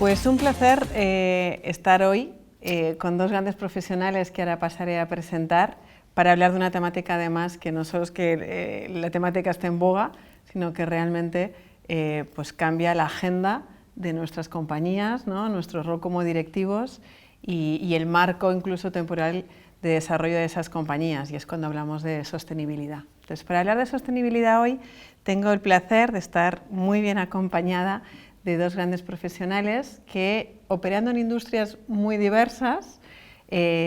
Pues un placer estar hoy con dos grandes profesionales que ahora pasaré a presentar para hablar de una temática además que no solo es que la temática esté en boga, sino que realmente pues cambia la agenda de nuestras compañías, ¿no? Nuestro rol como directivos y el marco incluso temporal de desarrollo de esas compañías, y es cuando hablamos de sostenibilidad. Entonces, para hablar de sostenibilidad hoy tengo el placer de estar muy bien acompañada de dos grandes profesionales que, operando en industrias muy diversas,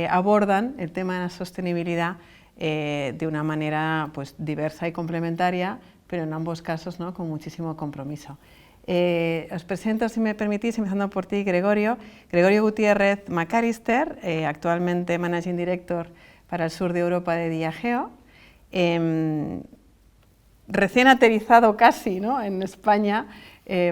abordan el tema de la sostenibilidad de una manera pues, diversa y complementaria, pero en ambos casos, ¿no?, con muchísimo compromiso. Os presento, si me permitís, empezando por ti, Gregorio Gutiérrez Macalister, actualmente Managing Director para el sur de Europa de Diageo, recién aterrizado casi, ¿no?, en España,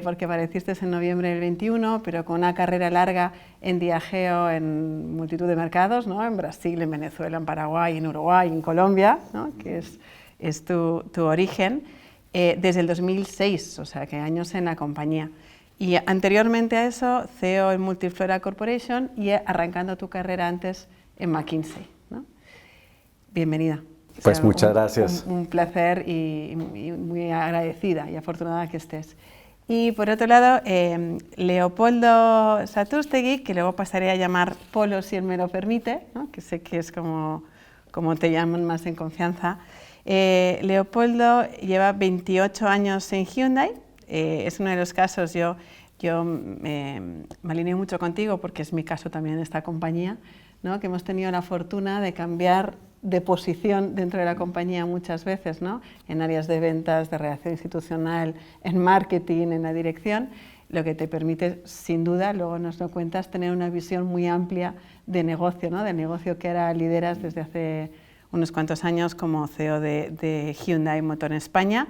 porque apareciste en noviembre del 21, pero con una carrera larga en Diageo en multitud de mercados, ¿no?, en Brasil, en Venezuela, en Paraguay, en Uruguay, en Colombia, ¿no?, que es tu origen, desde el 2006, o sea, que años en la compañía. Y anteriormente a eso, CEO en Multiflora Corporation y arrancando tu carrera antes en McKinsey, ¿no? Bienvenida. Pues muchas gracias. Un placer y muy agradecida y afortunada que estés. Y por otro lado, Leopoldo Satustegui, que luego pasaré a llamar Polo si él me lo permite, ¿no?, que sé que es como te llaman más en confianza. Leopoldo lleva 28 años en Hyundai, es uno de los casos, yo me alineo mucho contigo porque es mi caso también en esta compañía, ¿no?, que hemos tenido la fortuna de cambiar de posición dentro de la compañía muchas veces, ¿no?, en áreas de ventas, de relación institucional, en marketing, en la dirección, lo que te permite, sin duda, luego nos lo cuentas, tener una visión muy amplia de negocio, ¿no?, del negocio que ahora lideras desde hace unos cuantos años como CEO de Hyundai Motor en España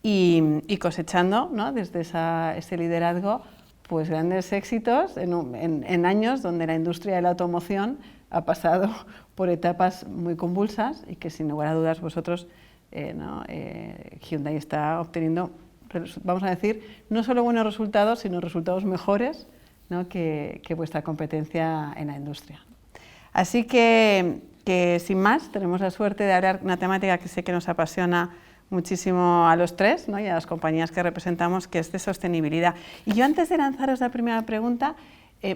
y cosechando, ¿no?, desde ese liderazgo pues grandes éxitos en años donde la industria de la automoción ha pasado por etapas muy convulsas y que sin lugar a dudas vosotros, Hyundai está obteniendo, vamos a decir, no solo buenos resultados, sino resultados mejores, ¿no?, que vuestra competencia en la industria. Así que sin más, tenemos la suerte de hablar de una temática que sé que nos apasiona muchísimo a los tres, ¿no?, y a las compañías que representamos, que es de sostenibilidad. Y yo, antes de lanzaros la primera pregunta,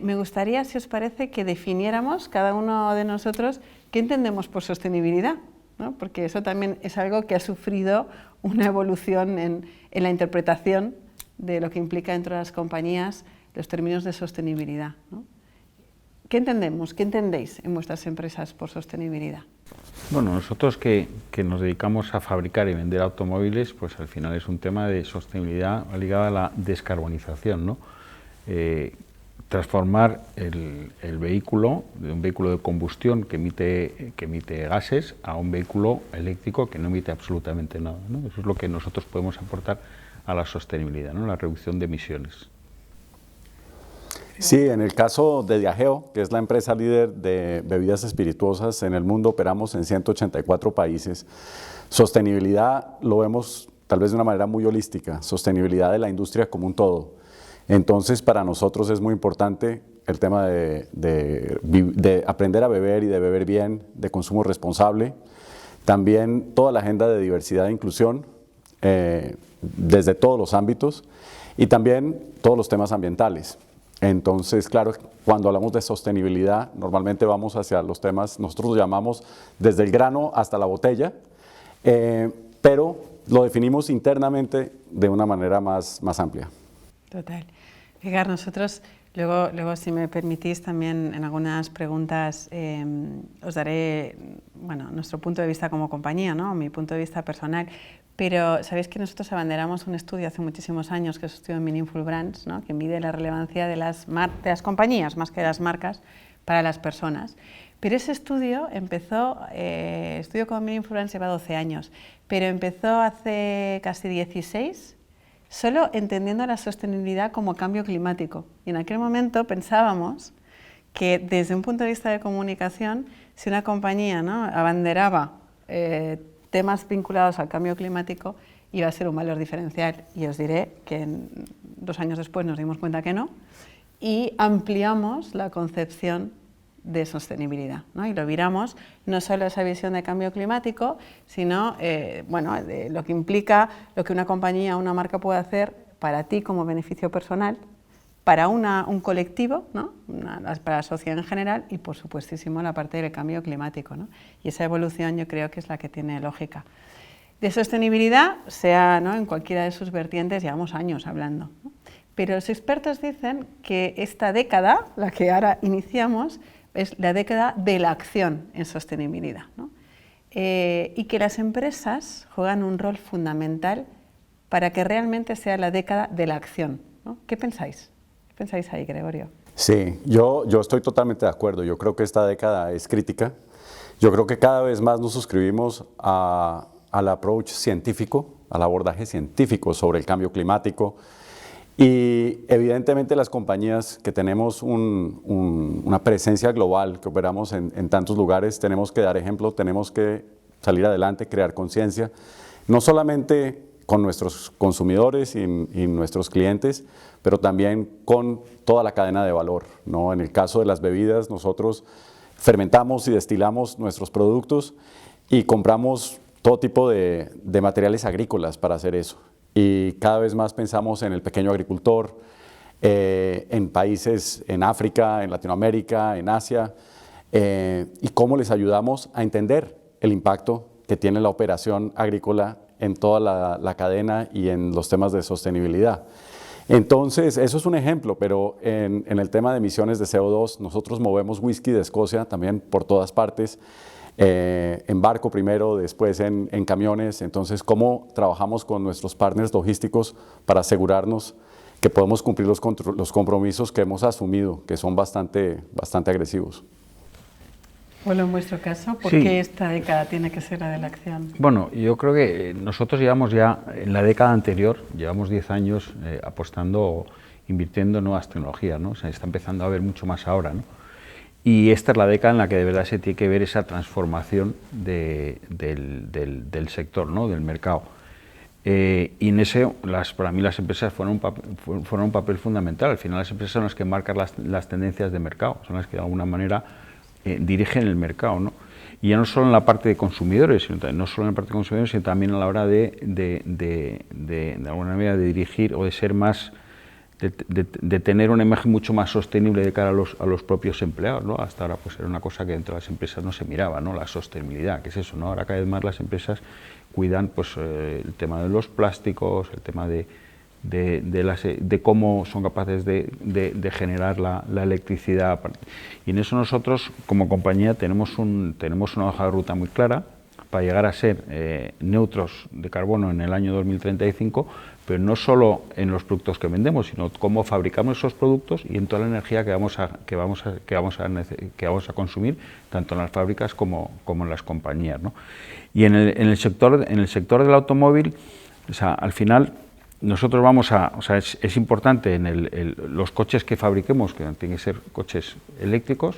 me gustaría, si os parece, que definiéramos cada uno de nosotros qué entendemos por sostenibilidad, ¿no?, porque eso también es algo que ha sufrido una evolución en la interpretación de lo que implica dentro de las compañías los términos de sostenibilidad, ¿no? ¿Qué entendemos, qué entendéis en vuestras empresas por sostenibilidad? Bueno, nosotros que nos dedicamos a fabricar y vender automóviles, pues al final es un tema de sostenibilidad ligada a la descarbonización, ¿no? Transformar el vehículo, de un vehículo de combustión que emite gases, a un vehículo eléctrico que no emite absolutamente nada, ¿no? Eso es lo que nosotros podemos aportar a la sostenibilidad, ¿no?, la reducción de emisiones. Sí, en el caso de Diageo, que es la empresa líder de bebidas espirituosas en el mundo, operamos en 184 países. Sostenibilidad lo vemos tal vez de una manera muy holística, sostenibilidad de la industria como un todo. Entonces, para nosotros es muy importante el tema de aprender a beber y de beber bien, de consumo responsable. También toda la agenda de diversidad e inclusión, desde todos los ámbitos, y también todos los temas ambientales. Entonces, claro, cuando hablamos de sostenibilidad, normalmente vamos hacia los temas, nosotros los llamamos desde el grano hasta la botella, pero lo definimos internamente de una manera más amplia. Total. Edgar, nosotros, luego si me permitís, también en algunas preguntas os daré, bueno, nuestro punto de vista como compañía, ¿no?, mi punto de vista personal. Pero sabéis que nosotros abanderamos un estudio hace muchísimos años, que es el estudio Meaningful Brands, ¿no?, que mide la relevancia de las compañías, más que de las marcas, para las personas. Pero ese estudio empezó, el estudio con Meaningful Brands lleva 12 años, pero empezó hace casi 16, solo entendiendo la sostenibilidad como cambio climático. Y en aquel momento pensábamos que desde un punto de vista de comunicación, si una compañía, ¿no?, abanderaba temas vinculados al cambio climático, iba a ser un valor diferencial. Y os diré que 2 años después nos dimos cuenta que no, y ampliamos la concepción de sostenibilidad, ¿no? Y lo viramos no solo a esa visión de cambio climático, sino bueno, de lo que implica lo que una compañía o una marca puede hacer para ti como beneficio personal, para un colectivo, ¿no? Para la sociedad en general y por supuestísimo la parte del cambio climático, ¿no? Y esa evolución yo creo que es la que tiene lógica. De sostenibilidad, sea, ¿no?, en cualquiera de sus vertientes, llevamos años hablando, ¿no? Pero los expertos dicen que esta década, la que ahora iniciamos, es la década de la acción en sostenibilidad, ¿no? Y que las empresas juegan un rol fundamental para que realmente sea la década de la acción, ¿no? ¿Qué pensáis? ¿Qué pensáis ahí, Gregorio? Sí, yo estoy totalmente de acuerdo. Yo creo que esta década es crítica. Yo creo que cada vez más nos suscribimos al approach científico, al abordaje científico sobre el cambio climático. Y evidentemente las compañías que tenemos una presencia global, que operamos en tantos lugares, tenemos que dar ejemplo, tenemos que salir adelante, crear conciencia, no solamente con nuestros consumidores y nuestros clientes, pero también con toda la cadena de valor, ¿no? En el caso de las bebidas, nosotros fermentamos y destilamos nuestros productos y compramos todo tipo de materiales agrícolas para hacer eso. Y cada vez más pensamos en el pequeño agricultor, en países en África, en Latinoamérica, en Asia, y cómo les ayudamos a entender el impacto que tiene la operación agrícola en toda la cadena y en los temas de sostenibilidad. Entonces, eso es un ejemplo, pero en el tema de emisiones de CO2, nosotros movemos whisky de Escocia también por todas partes, en barco primero, después en camiones. Entonces, ¿cómo trabajamos con nuestros partners logísticos para asegurarnos que podemos cumplir los compromisos que hemos asumido, que son bastante agresivos? Bueno, en vuestro caso, ¿por qué esta década tiene que ser la de la acción? Bueno, yo creo que nosotros llevamos ya, en la década anterior, llevamos 10 años apostando, invirtiendo en nuevas tecnologías, ¿no? Se está empezando a ver mucho más ahora, ¿no? Y esta es la década en la que de verdad se tiene que ver esa transformación del sector, ¿no?, del mercado. Y en ese, para mí las empresas fueron un papel fundamental. Al final las empresas son las que marcan las tendencias de mercado, son las que de alguna manera dirigen el mercado, ¿no? Y ya no solo en la parte de consumidores, sino también a la hora de alguna manera de dirigir o de ser más, de tener una imagen mucho más sostenible de cara a los propios empleados, ¿no? Hasta ahora pues era una cosa que dentro de las empresas no se miraba, ¿no?, la sostenibilidad, que es eso, ¿no? Ahora cada vez más las empresas cuidan pues el tema de los plásticos, el tema de cómo son capaces de generar la electricidad. Y en eso nosotros como compañía tenemos una hoja de ruta muy clara para llegar a ser neutros de carbono en el año 2035, pero no solo en los productos que vendemos, sino cómo fabricamos esos productos y en toda la energía que vamos a consumir, tanto en las fábricas como en las compañías, ¿no? Y en el sector del automóvil, o sea, al final nosotros es importante en los coches que fabriquemos, que tienen que ser coches eléctricos,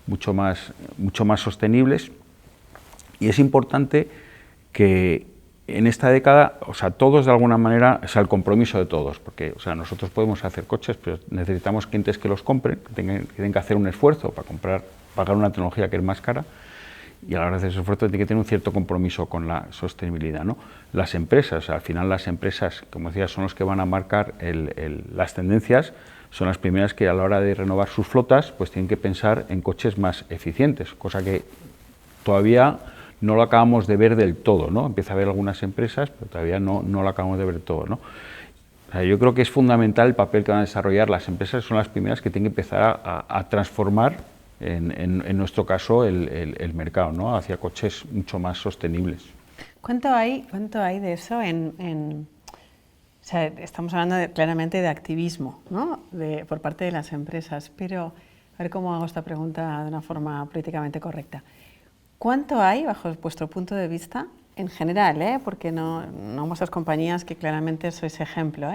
mucho más sostenibles, y es importante que en esta década, o sea, todos de alguna manera, o sea, el compromiso de todos, porque, o sea, nosotros podemos hacer coches, pero necesitamos clientes que los compren, que tengan que hacer un esfuerzo para pagar una tecnología que es más cara, y a la hora de hacer ese esfuerzo tiene que tener un cierto compromiso con la sostenibilidad, ¿no? Las empresas, al final las empresas, como decía, son los que van a marcar las tendencias, son las primeras que a la hora de renovar sus flotas, pues tienen que pensar en coches más eficientes, cosa que todavía no lo acabamos de ver del todo, ¿no? Empieza a haber algunas empresas, pero todavía no lo acabamos de ver todo, ¿no? O sea, yo creo que es fundamental el papel que van a desarrollar las empresas, son las primeras que tienen que empezar a transformar, en nuestro caso, el mercado, ¿no?, hacia coches mucho más sostenibles. ¿Cuánto hay de eso o sea, estamos hablando claramente de activismo, ¿no?, por parte de las empresas, pero a ver cómo hago esta pregunta de una forma políticamente correcta. ¿Cuánto hay, bajo vuestro punto de vista, en general, porque no vuestras compañías, que claramente sois ejemplo,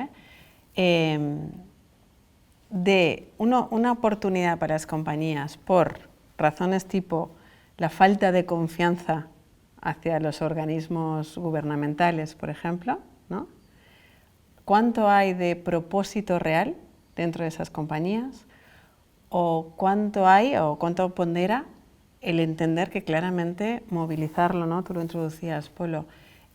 de una oportunidad para las compañías por razones tipo la falta de confianza hacia los organismos gubernamentales, por ejemplo, ¿no? ¿Cuánto hay de propósito real dentro de esas compañías? ¿O cuánto hay o cuánto pondera el entender que claramente movilizarlo, ¿no? Tú lo introducías, Polo,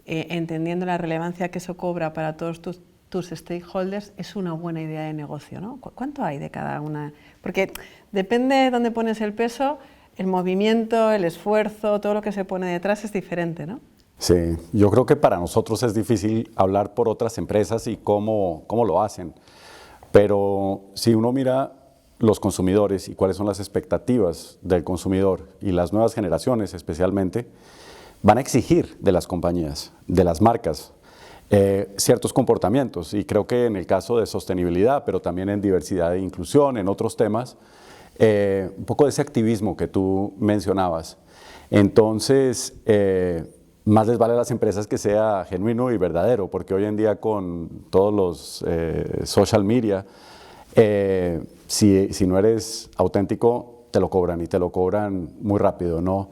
entendiendo la relevancia que eso cobra para todos tus stakeholders, es una buena idea de negocio, ¿no? ¿Cuánto hay de cada una? Porque depende de dónde pones el peso, el movimiento, el esfuerzo, todo lo que se pone detrás es diferente, ¿no? Sí, yo creo que para nosotros es difícil hablar por otras empresas y cómo lo hacen, pero si uno mira los consumidores y cuáles son las expectativas del consumidor y las nuevas generaciones especialmente, van a exigir de las compañías, de las marcas, ciertos comportamientos, y creo que en el caso de sostenibilidad, pero también en diversidad e inclusión, en otros temas, un poco de ese activismo que tú mencionabas. Entonces, más les vale a las empresas que sea genuino y verdadero, porque hoy en día con todos los social media, si no eres auténtico, te lo cobran y te lo cobran muy rápido, ¿no?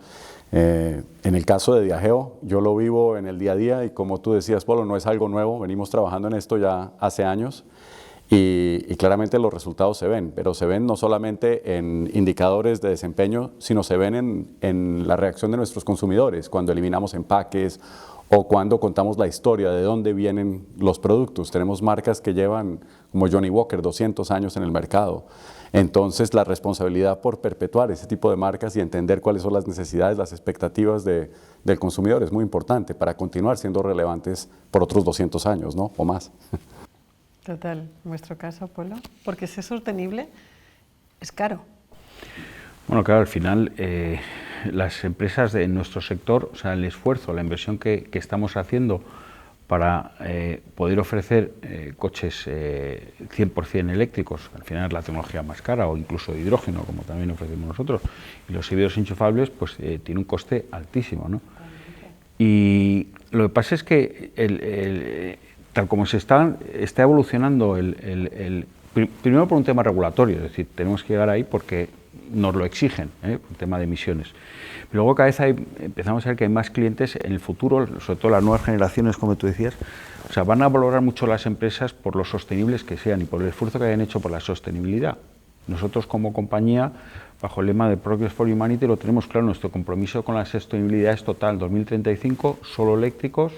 En el caso de Diageo, yo lo vivo en el día a día y como tú decías, Polo, no es algo nuevo, venimos trabajando en esto ya hace años y claramente los resultados se ven, pero se ven no solamente en indicadores de desempeño, sino se ven en la reacción de nuestros consumidores, cuando eliminamos empaques o cuando contamos la historia de dónde vienen los productos. Tenemos marcas que llevan, como Johnny Walker, 200 años en el mercado. Entonces, la responsabilidad por perpetuar ese tipo de marcas y entender cuáles son las necesidades, las expectativas del consumidor es muy importante para continuar siendo relevantes por otros 200 años, ¿no? O más. Total, en vuestro caso, Polo, porque ser sostenible es caro. Bueno, claro, al final las empresas de nuestro sector, o sea, el esfuerzo, la inversión que estamos haciendo para poder ofrecer coches 100% eléctricos, al final es la tecnología más cara, o incluso de hidrógeno, como también ofrecemos nosotros, y los híbridos enchufables, pues tiene un coste altísimo, ¿no? Y lo que pasa es que tal como está evolucionando primero por un tema regulatorio, es decir, tenemos que llegar ahí porque nos lo exigen, un tema de emisiones. Pero luego cada vez empezamos a ver que hay más clientes en el futuro, sobre todo las nuevas generaciones, como tú decías, o sea, van a valorar mucho las empresas por lo sostenibles que sean y por el esfuerzo que hayan hecho por la sostenibilidad. Nosotros como compañía, bajo el lema de Progress for Humanity, lo tenemos claro, nuestro compromiso con la sostenibilidad es total, 2035, solo eléctricos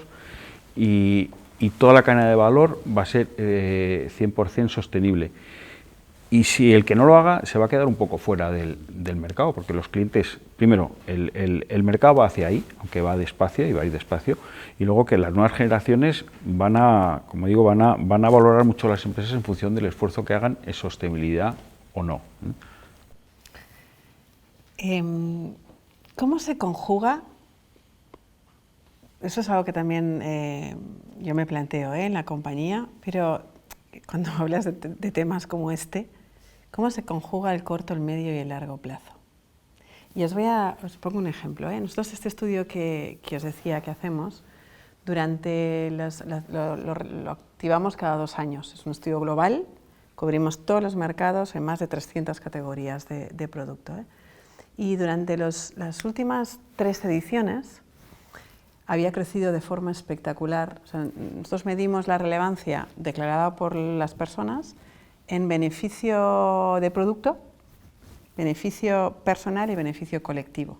y toda la cadena de valor va a ser 100% sostenible. Y si el que no lo haga se va a quedar un poco fuera del mercado, porque los clientes, primero, el mercado va hacia ahí, aunque va despacio y va a ir despacio, y luego que las nuevas generaciones van a valorar mucho las empresas en función del esfuerzo que hagan en sostenibilidad o no. ¿Cómo se conjuga? Eso es algo que también yo me planteo en la compañía, pero cuando hablas de temas como este, ¿cómo se conjuga el corto, el medio y el largo plazo? Y os pongo un ejemplo. Nosotros este estudio que os decía que hacemos, lo activamos cada 2 años. Es un estudio global, cubrimos todos los mercados en más de 300 categorías de producto. Y durante las últimas 3 ediciones, había crecido de forma espectacular. O sea, nosotros medimos la relevancia declarada por las personas en beneficio de producto, beneficio personal y beneficio colectivo.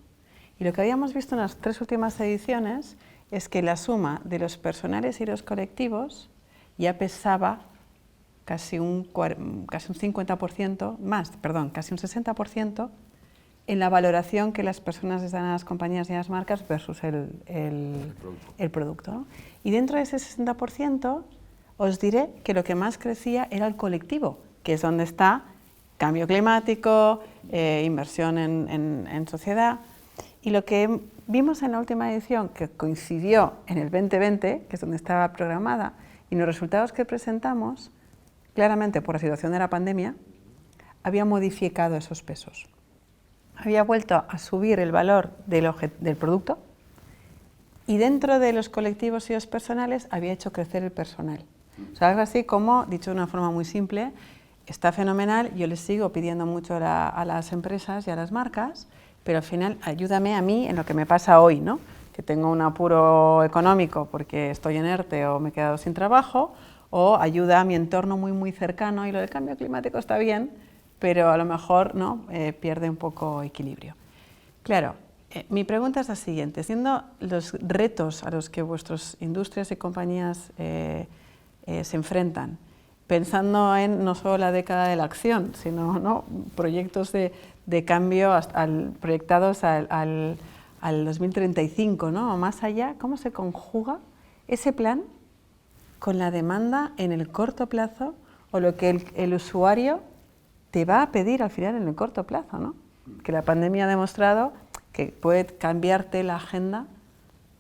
Y lo que habíamos visto en las 3 últimas ediciones es que la suma de los personales y los colectivos ya pesaba casi un 50% más, perdón, casi un 60% en la valoración que las personas les dan a las compañías y a las marcas versus el producto, ¿no? Y dentro de ese 60% os diré que lo que más crecía era el colectivo, que es donde está cambio climático, inversión en sociedad. Y lo que vimos en la última edición, que coincidió en el 2020, que es donde estaba programada, y los resultados que presentamos, claramente por la situación de la pandemia, había modificado esos pesos. Había vuelto a subir el valor del producto y dentro de los colectivos y los personales había hecho crecer el personal. O sea, algo así como, dicho de una forma muy simple, está fenomenal, yo les sigo pidiendo mucho a las empresas y a las marcas, pero al final ayúdame a mí en lo que me pasa hoy, ¿no? Que tengo un apuro económico porque estoy en ERTE o me he quedado sin trabajo, o ayuda a mi entorno muy cercano, y lo del cambio climático está bien, pero a lo mejor ¿no? Pierde un poco equilibrio. Claro, mi pregunta es la siguiente: siendo los retos a los que vuestras industrias y compañías se enfrentan, pensando en no solo la década de la acción, sino ¿no? proyectos de cambio proyectados al 2035, ¿no? o más allá, ¿cómo se conjuga ese plan con la demanda en el corto plazo o lo que el usuario te va a pedir al final en el corto plazo, ¿no? Que la pandemia ha demostrado que puede cambiarte la agenda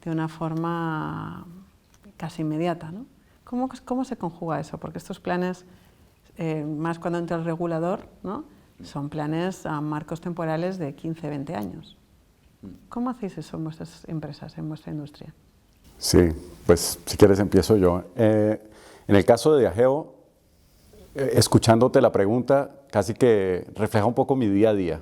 de una forma casi inmediata, ¿no? ¿Cómo se conjuga eso? Porque estos planes, más cuando entra el regulador, ¿no? son planes a marcos temporales de 15, 20 años. ¿Cómo hacéis eso en vuestras empresas, en vuestra industria? Sí, pues si quieres empiezo yo. En el caso de Diageo, escuchándote la pregunta, casi que refleja un poco mi día a día.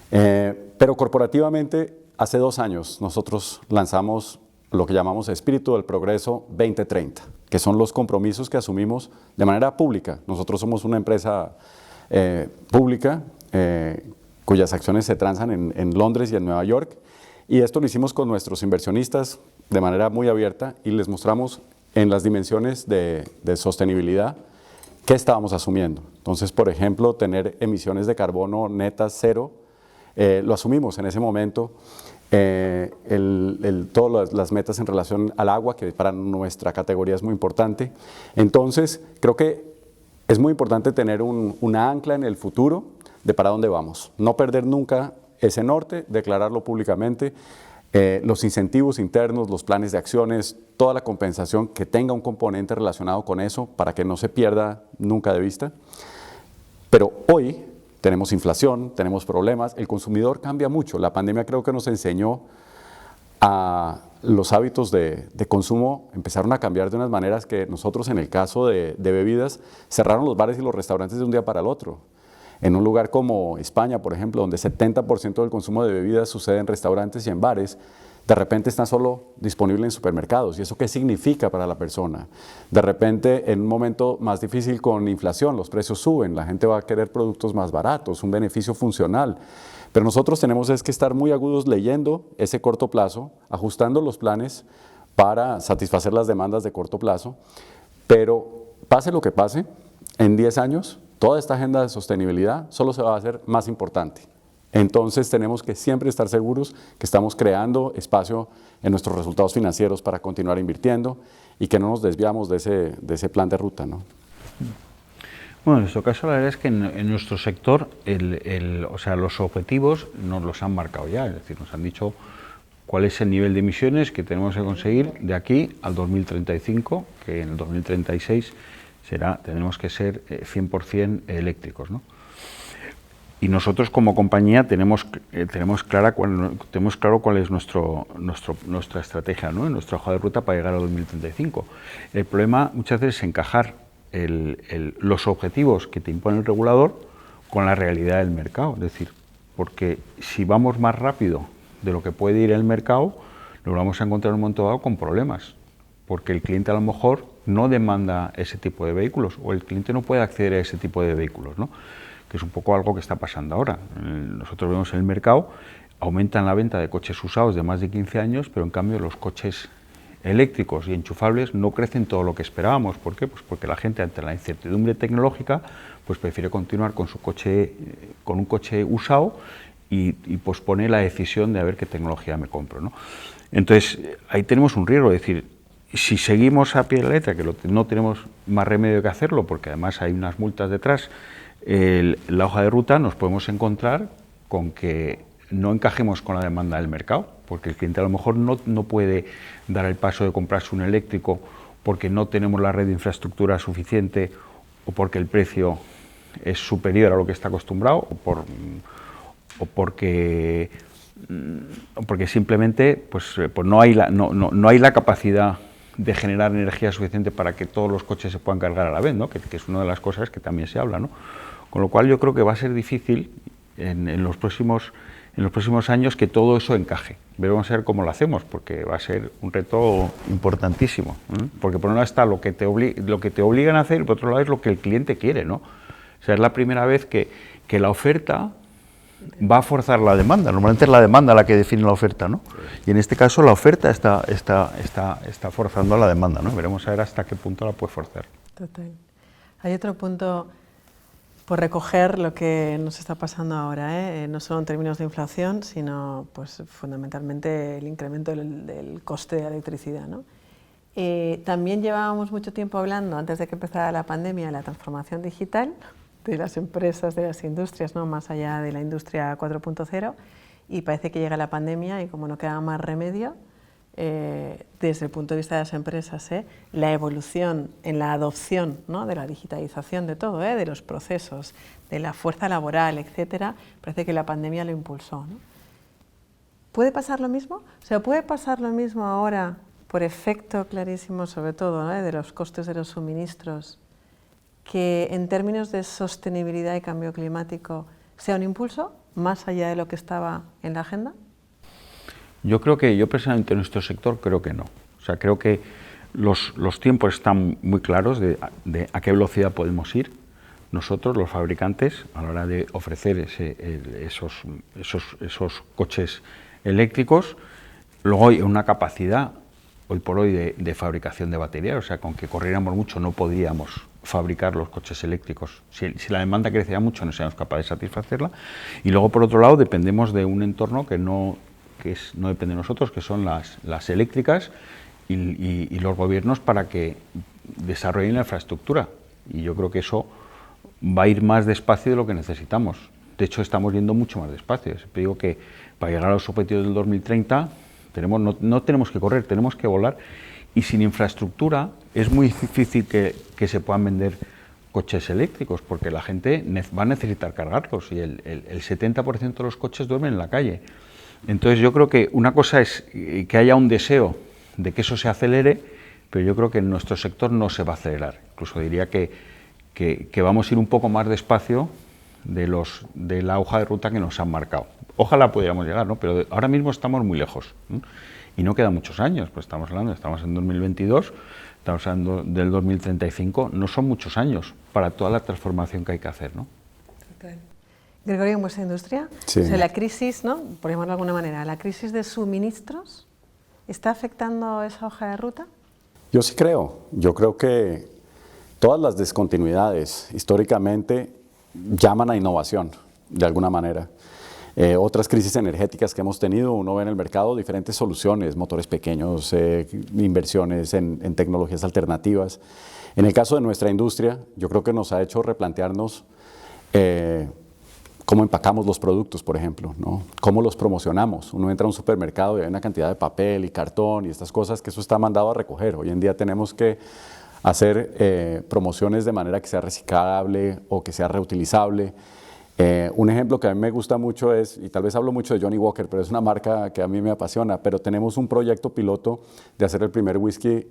Pero corporativamente, hace 2 años nosotros lanzamos lo que llamamos Espíritu del Progreso 2030, que son los compromisos que asumimos de manera pública. Nosotros somos una empresa pública cuyas acciones se transan en Londres y en Nueva York, y esto lo hicimos con nuestros inversionistas de manera muy abierta y les mostramos en las dimensiones de sostenibilidad qué estábamos asumiendo. Entonces, por ejemplo, tener emisiones de carbono netas 0, lo asumimos en ese momento. Todas las metas en relación al agua, que para nuestra categoría es muy importante. Entonces, creo que es muy importante tener una ancla en el futuro de para dónde vamos. No perder nunca ese norte, declararlo públicamente, los incentivos internos, los planes de acciones, toda la compensación que tenga un componente relacionado con eso para que no se pierda nunca de vista. Pero hoy tenemos inflación, tenemos problemas, el consumidor cambia mucho. La pandemia creo que nos enseñó a los hábitos de consumo, empezaron a cambiar de unas maneras que nosotros, en el caso de bebidas, cerraron los bares y los restaurantes de un día para el otro. En un lugar como España, por ejemplo, donde 70% del consumo de bebidas sucede en restaurantes y en bares, de repente está solo disponible en supermercados. ¿Y eso qué significa para la persona? De repente, en un momento más difícil con inflación, los precios suben, la gente va a querer productos más baratos, un beneficio funcional. Pero nosotros tenemos que estar muy agudos leyendo ese corto plazo, ajustando los planes para satisfacer las demandas de corto plazo. Pero pase lo que pase, en 10 años, toda esta agenda de sostenibilidad solo se va a hacer más importante. Entonces tenemos que siempre estar seguros que estamos creando espacio en nuestros resultados financieros para continuar invirtiendo y que no nos desviamos de ese plan de ruta, ¿no? Bueno, en nuestro caso la verdad es que en nuestro sector o sea, los objetivos nos los han marcado ya, es decir, nos han dicho cuál es el nivel de emisiones que tenemos que conseguir de aquí al 2035, que en el 2036 tenemos que ser 100% eléctricos, ¿no? Y nosotros como compañía tenemos claro cuál es nuestra estrategia, ¿no? Nuestra hoja de ruta para llegar al 2035. El problema muchas veces es encajar los objetivos que te impone el regulador con la realidad del mercado. Es decir, porque si vamos más rápido de lo que puede ir el mercado, nos vamos a encontrar en un momento dado con problemas, porque el cliente a lo mejor no demanda ese tipo de vehículos o el cliente no puede acceder a ese tipo de vehículos, ¿no? Que es un poco algo que está pasando ahora. Nosotros vemos en el mercado, aumentan la venta de coches usados de más de 15 años, pero en cambio los coches eléctricos y enchufables no crecen todo lo que esperábamos. ¿Por qué? Pues porque la gente, ante la incertidumbre tecnológica, pues prefiere continuar con un coche usado y pospone la decisión de a ver qué tecnología me compro, ¿no? Entonces, ahí tenemos un riesgo, es decir, si seguimos a pie de la letra, que no tenemos más remedio que hacerlo, porque además hay unas multas detrás, la hoja de ruta nos podemos encontrar con que no encajemos con la demanda del mercado, porque el cliente a lo mejor no puede dar el paso de comprarse un eléctrico porque no tenemos la red de infraestructura suficiente o porque el precio es superior a lo que está acostumbrado o porque simplemente pues no hay la capacidad de generar energía suficiente para que todos los coches se puedan cargar a la vez, ¿no? que es una de las cosas que también se habla, ¿no? Con lo cual yo creo que va a ser difícil en los próximos en los próximos años que todo eso encaje. Veremos a ver cómo lo hacemos, porque va a ser un reto importantísimo, ¿eh? Porque por un lado está lo que te obligan a hacer y por otro lado es lo que el cliente quiere, ¿no? O sea, es la primera vez que la oferta va a forzar la demanda. Normalmente es la demanda la que define la oferta, ¿no? Y en este caso la oferta está forzando la demanda, ¿no? Veremos a ver hasta qué punto la puede forzar. Total. Hay otro punto por recoger lo que nos está pasando ahora, ¿eh? No solo en términos de inflación, sino pues, fundamentalmente el incremento del coste de la electricidad, ¿no? También llevábamos mucho tiempo hablando, antes de que empezara la pandemia, de la transformación digital de las empresas, de las industrias, ¿no? Más allá de la industria 4.0, y parece que llega la pandemia y como no queda más remedio, desde el punto de vista de las empresas, la evolución en la adopción, ¿no? De la digitalización de todo, de los procesos, de la fuerza laboral, etcétera, parece que la pandemia lo impulsó, ¿no? ¿Puede pasar lo mismo? O sea, ¿puede pasar lo mismo ahora por efecto clarísimo, sobre todo, ¿no? De los costes de los suministros, que en términos de sostenibilidad y cambio climático sea un impulso más allá de lo que estaba en la agenda? Yo personalmente en nuestro sector creo que no. O sea, creo que los tiempos están muy claros de a qué velocidad podemos ir nosotros, los fabricantes, a la hora de ofrecer esos coches eléctricos. Luego hay una capacidad, hoy por hoy, de fabricación de baterías, o sea, con que corriéramos mucho no podríamos fabricar los coches eléctricos. Si la demanda crecería mucho no seríamos capaces de satisfacerla. Y luego, por otro lado, dependemos de un entorno que no depende de nosotros, que son las eléctricas y los gobiernos para que desarrollen la infraestructura. Y yo creo que eso va a ir más despacio de lo que necesitamos. De hecho, estamos yendo mucho más despacio. Siempre digo que para llegar a los objetivos del 2030 no tenemos que correr, tenemos que volar. Y sin infraestructura es muy difícil que se puedan vender coches eléctricos, porque la gente va a necesitar cargarlos y el 70% de los coches duermen en la calle. Entonces yo creo que una cosa es que haya un deseo de que eso se acelere, pero yo creo que en nuestro sector no se va a acelerar. Incluso diría que vamos a ir un poco más despacio de la hoja de ruta que nos han marcado. Ojalá pudiéramos llegar, ¿no? Pero ahora mismo estamos muy lejos, ¿no? Y no quedan muchos años, pues estamos en 2022, estamos hablando del 2035, no son muchos años para toda la transformación que hay que hacer, ¿no? Total. Gregorio, en vuestra industria, sí. O sea, la crisis, ¿no? Por llamarlo de alguna manera, la crisis de suministros, ¿está afectando esa hoja de ruta? Yo sí creo. Yo creo que todas las descontinuidades históricamente llaman a innovación, de alguna manera. Otras crisis energéticas que hemos tenido, uno ve en el mercado diferentes soluciones, motores pequeños, inversiones en tecnologías alternativas. En el caso de nuestra industria, yo creo que nos ha hecho replantearnos cómo empacamos los productos, por ejemplo, ¿no? Cómo los promocionamos. Uno entra a un supermercado y hay una cantidad de papel y cartón y estas cosas que eso está mandado a recoger. Hoy en día tenemos que hacer promociones de manera que sea reciclable o que sea reutilizable. Un ejemplo que a mí me gusta mucho es, y tal vez hablo mucho de Johnnie Walker, pero es una marca que a mí me apasiona, pero tenemos un proyecto piloto de hacer el primer whisky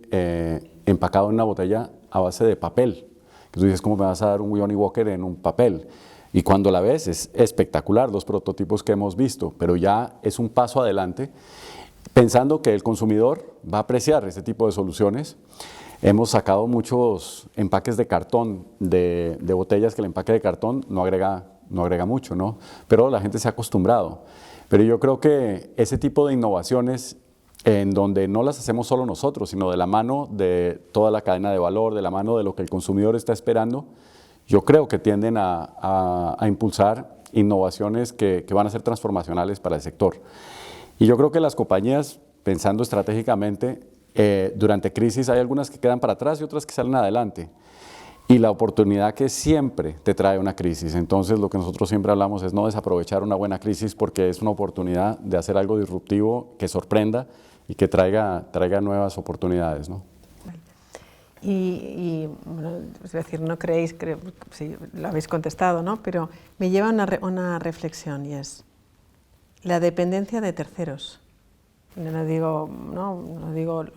empacado en una botella a base de papel. Tú dices, ¿cómo me vas a dar un Johnnie Walker en un papel? Y cuando la ves es espectacular los prototipos que hemos visto, pero ya es un paso adelante, pensando que el consumidor va a apreciar este tipo de soluciones. Hemos sacado muchos empaques de cartón, de botellas que el empaque de cartón no agrega mucho, ¿no? Pero la gente se ha acostumbrado. Pero yo creo que ese tipo de innovaciones en donde no las hacemos solo nosotros, sino de la mano de toda la cadena de valor, de la mano de lo que el consumidor está esperando, yo creo que tienden a impulsar innovaciones que van a ser transformacionales para el sector. Y yo creo que las compañías, pensando estratégicamente, durante crisis hay algunas que quedan para atrás y otras que salen adelante. Y la oportunidad que siempre te trae una crisis. Entonces lo que nosotros siempre hablamos es no desaprovechar una buena crisis porque es una oportunidad de hacer algo disruptivo que sorprenda y que traiga nuevas oportunidades, ¿no? Y bueno, es decir, no creéis, sí, lo habéis contestado, ¿no? Pero me lleva a una reflexión y es la dependencia de terceros. No digo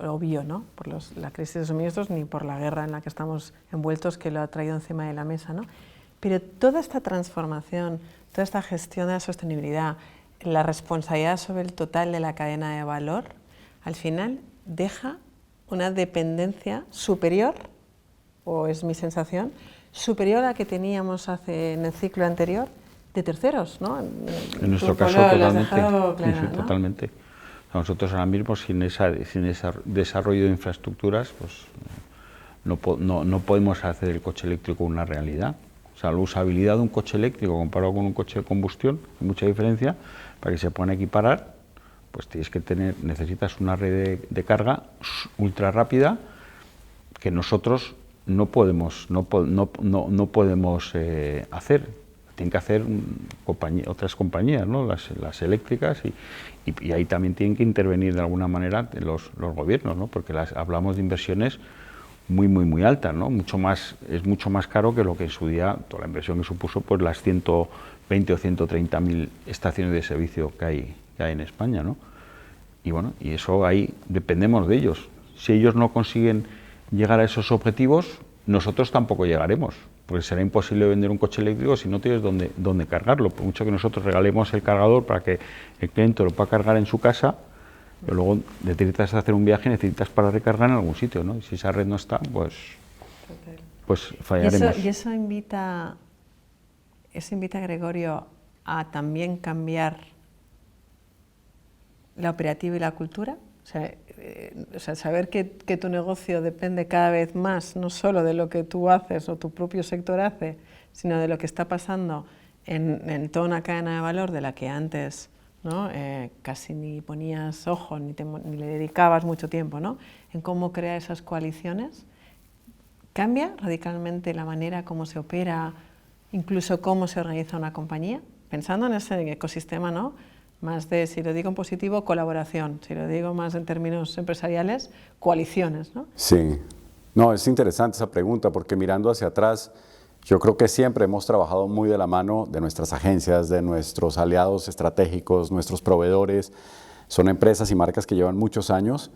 obvio, ¿no? Por la crisis de suministros ni por la guerra en la que estamos envueltos que lo ha traído encima de la mesa, ¿no? Pero toda esta transformación, toda esta gestión de la sostenibilidad, la responsabilidad sobre el total de la cadena de valor, al final deja una dependencia superior, o es mi sensación, superior a la que teníamos en el ciclo anterior de terceros, ¿no? En nuestro caso, totalmente. Totalmente. Nosotros ahora mismo, sin ese desarrollo de infraestructuras, pues no podemos hacer el coche eléctrico una realidad. O sea, la usabilidad de un coche eléctrico comparado con un coche de combustión, hay mucha diferencia. Para que se puedan equiparar, pues necesitas una red de carga ultra rápida que nosotros no podemos hacer. Tienen que hacer otras compañías, ¿no? las eléctricas, y ahí también tienen que intervenir de alguna manera los gobiernos, ¿no? Porque hablamos de inversiones muy altas, ¿no? Es mucho más caro que lo que en su día, toda la inversión que supuso, pues las 120 o 130.000 estaciones de servicio que hay en España, ¿no? Y bueno, y eso ahí dependemos de ellos. Si ellos no consiguen llegar a esos objetivos, nosotros tampoco llegaremos, porque será imposible vender un coche eléctrico si no tienes dónde cargarlo. Por mucho que nosotros regalemos el cargador para que el cliente lo pueda cargar en su casa, pero luego necesitas hacer un viaje, necesitas para recargar en algún sitio, ¿no? Y si esa red no está, pues fallaremos. Y eso invita a Gregorio a también cambiar la operativa y la cultura. O sea, saber que tu negocio depende cada vez más, no solo de lo que tú haces o tu propio sector hace, sino de lo que está pasando en toda una cadena de valor de la que antes, ¿no? Casi ni ponías ojo ni le dedicabas mucho tiempo, ¿no? En cómo crear esas coaliciones. Cambia radicalmente la manera como se opera, incluso cómo se organiza una compañía, pensando en ese ecosistema, ¿no? Más de, si lo digo en positivo, colaboración, si lo digo más en términos empresariales, coaliciones, ¿no? Sí, no, es interesante esa pregunta, porque mirando hacia atrás, yo creo que siempre hemos trabajado muy de la mano de nuestras agencias, de nuestros aliados estratégicos, nuestros proveedores. Son empresas y marcas que llevan muchos años,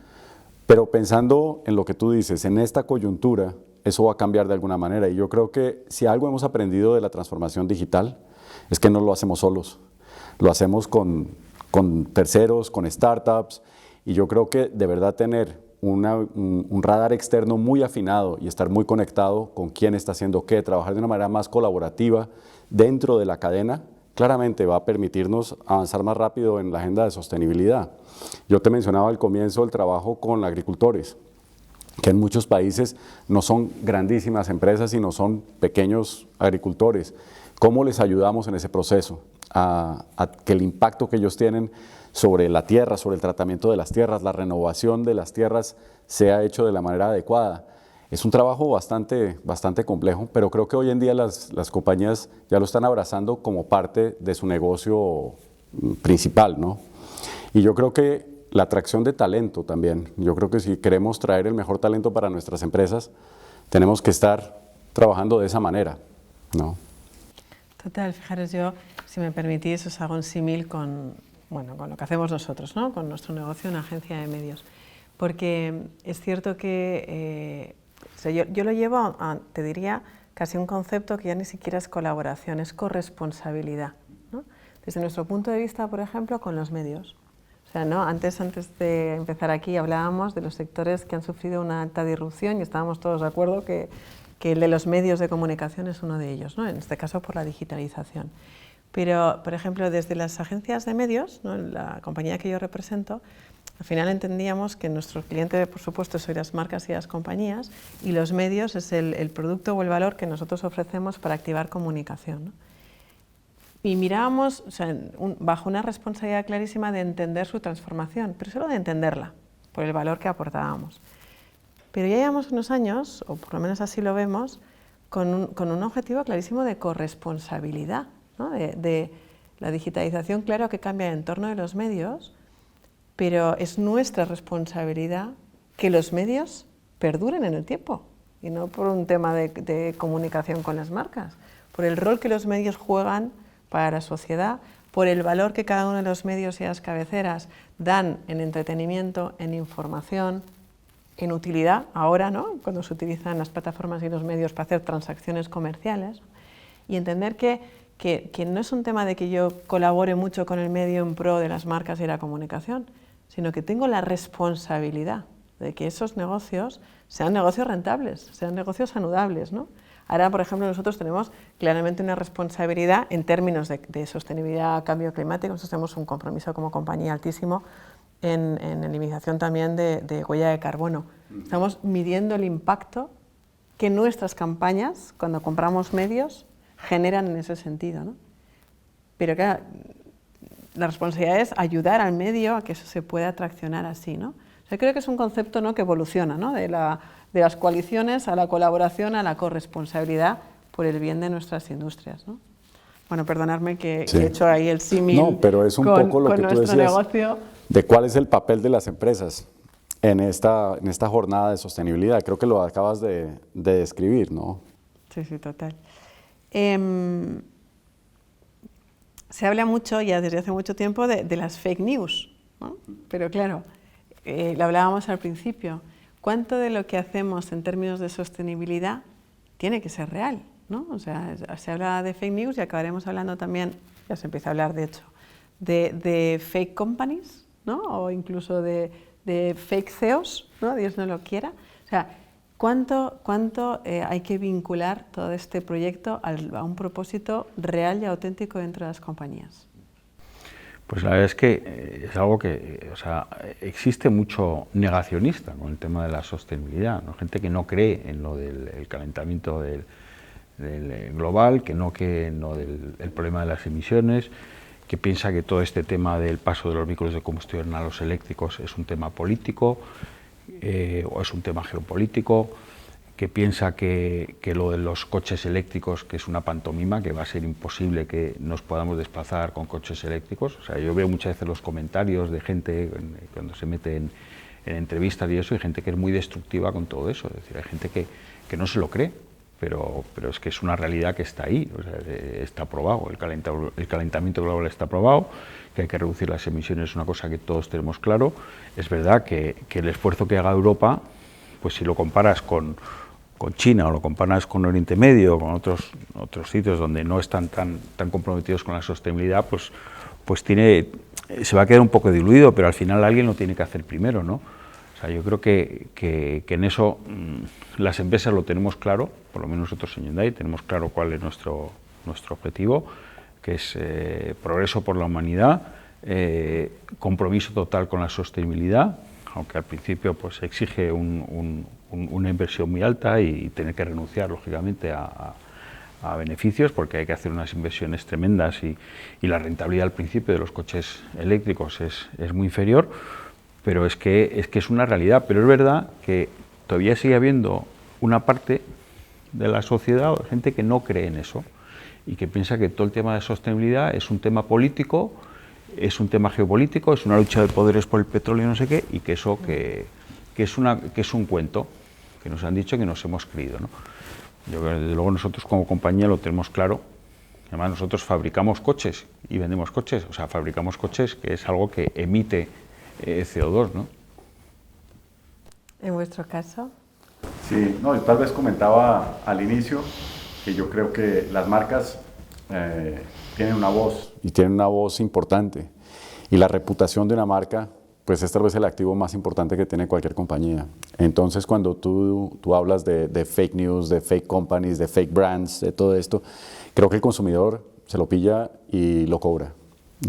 pero pensando en lo que tú dices, en esta coyuntura, eso va a cambiar de alguna manera. Y yo creo que si algo hemos aprendido de la transformación digital, es que no lo hacemos solos. Lo hacemos con terceros, con startups, y yo creo que de verdad tener un radar externo muy afinado y estar muy conectado con quién está haciendo qué, trabajar de una manera más colaborativa dentro de la cadena, claramente va a permitirnos avanzar más rápido en la agenda de sostenibilidad. Yo te mencionaba al comienzo el trabajo con agricultores, que en muchos países no son grandísimas empresas, sino son pequeños agricultores. ¿Cómo les ayudamos en ese proceso? A que el impacto que ellos tienen sobre la tierra, sobre el tratamiento de las tierras, la renovación de las tierras, sea hecho de la manera adecuada. Es un trabajo bastante complejo, pero creo que hoy en día las compañías ya lo están abrazando como parte de su negocio principal, ¿no? Y yo creo que la atracción de talento también. Yo creo que si queremos traer el mejor talento para nuestras empresas, tenemos que estar trabajando de esa manera, ¿no? Total, fijaros, yo, si me permitís, os hago un símil con lo que hacemos nosotros, ¿no? Con nuestro negocio, una agencia de medios. Porque es cierto que yo lo llevo a, te diría, casi un concepto que ya ni siquiera es colaboración, es corresponsabilidad, ¿no? Desde nuestro punto de vista, por ejemplo, con los medios. O sea, ¿no? Antes de empezar aquí hablábamos de los sectores que han sufrido una alta disrupción y estábamos todos de acuerdo que el de los medios de comunicación es uno de ellos, ¿no? En este caso por la digitalización. Pero, por ejemplo, desde las agencias de medios, ¿no? La compañía que yo represento, al final entendíamos que nuestro cliente, por supuesto, son las marcas y las compañías, y los medios es el producto o el valor que nosotros ofrecemos para activar comunicación, ¿no? Y mirábamos, o sea, bajo una responsabilidad clarísima de entender su transformación, pero solo de entenderla, por el valor que aportábamos. Pero ya llevamos unos años, o por lo menos así lo vemos, con un objetivo clarísimo de corresponsabilidad, ¿no? De la digitalización, claro que cambia el entorno de los medios, pero es nuestra responsabilidad que los medios perduren en el tiempo, y no por un tema de comunicación con las marcas, por el rol que los medios juegan para la sociedad, por el valor que cada uno de los medios y las cabeceras dan en entretenimiento, en información, en utilidad, ahora, ¿no? Cuando se utilizan las plataformas y los medios para hacer transacciones comerciales, y entender que que no es un tema de que yo colabore mucho con el medio en pro de las marcas y la comunicación, sino que tengo la responsabilidad de que esos negocios sean negocios rentables, sean negocios saludables, ¿no? Ahora, por ejemplo, nosotros tenemos claramente una responsabilidad en términos de sostenibilidad, cambio climático. Nosotros tenemos un compromiso como compañía altísimo en eliminación también de huella de carbono. Estamos midiendo el impacto que nuestras campañas, cuando compramos medios, generan en ese sentido, ¿no? Pero claro, la responsabilidad es ayudar al medio a que eso se pueda traccionar así, ¿no? O sea, creo que es un concepto, ¿no?, que evoluciona, ¿no?, de las coaliciones a la colaboración, a la corresponsabilidad por el bien de nuestras industrias, ¿no? Bueno, perdonadme que he hecho ahí el símil. No, pero es un poco lo que tú decías negocio. De cuál es el papel de las empresas en esta jornada de sostenibilidad. Creo que lo acabas de describir, ¿no? Sí, sí, total. Se habla mucho, ya desde hace mucho tiempo, de las fake news, ¿no? Pero claro, lo hablábamos al principio, ¿cuánto de lo que hacemos en términos de sostenibilidad tiene que ser real, ¿no? O sea, se habla de fake news y acabaremos hablando también, ya se empieza a hablar de hecho, de fake companies, ¿no? O incluso de fake CEOs, ¿no? Dios no lo quiera. O sea, ¿cuánto hay que vincular todo este proyecto a un propósito real y auténtico dentro de las compañías? Pues la verdad es que es algo que, o sea, existe mucho negacionista con el tema de la sostenibilidad, ¿no? Gente que no cree en lo del calentamiento del global, que no cree en lo del problema de las emisiones, que piensa que todo este tema del paso de los vehículos de combustión a los eléctricos es un tema político o es un tema geopolítico, que piensa que lo de los coches eléctricos, que es una pantomima, que va a ser imposible que nos podamos desplazar con coches eléctricos. O sea, yo veo muchas veces los comentarios de gente cuando se mete en entrevistas y eso, hay gente que es muy destructiva con todo eso. Es decir, hay gente que no se lo cree, pero es que es una realidad que está ahí, o sea, está probado, el calentamiento global está probado, que hay que reducir las emisiones es una cosa que todos tenemos claro. Es verdad que el esfuerzo que haga Europa, pues si lo comparas con China o lo comparas con Oriente Medio o con otros sitios donde no están tan comprometidos con la sostenibilidad, pues se va a quedar un poco diluido, pero al final alguien lo tiene que hacer primero, ¿no? O sea, yo creo que en eso las empresas lo tenemos claro, por lo menos nosotros en Hyundai tenemos claro cuál es nuestro objetivo, que es progreso por la humanidad, compromiso total con la sostenibilidad, aunque al principio pues exige una inversión muy alta y tener que renunciar lógicamente a beneficios, porque hay que hacer unas inversiones tremendas y la rentabilidad al principio de los coches eléctricos es muy inferior, pero es que es una realidad. Pero es verdad que todavía sigue habiendo una parte de la sociedad, gente que no cree en eso y que piensa que todo el tema de sostenibilidad es un tema político, es un tema geopolítico, es una lucha de poderes por el petróleo y no sé qué, y que eso que es un cuento que nos han dicho, que nos hemos creído, ¿no? Yo creo que desde luego nosotros como compañía lo tenemos claro. Además nosotros fabricamos coches y vendemos coches, o sea, fabricamos coches que es algo que emite CO2, ¿no? ¿En vuestro caso? Sí, no, yo tal vez comentaba al inicio que yo creo que las marcas tienen una voz, y tienen una voz importante, y la reputación de una marca pues es tal vez el activo más importante que tiene cualquier compañía. Entonces cuando tú hablas de fake news, de fake companies, de fake brands, de todo esto, creo que el consumidor se lo pilla y lo cobra,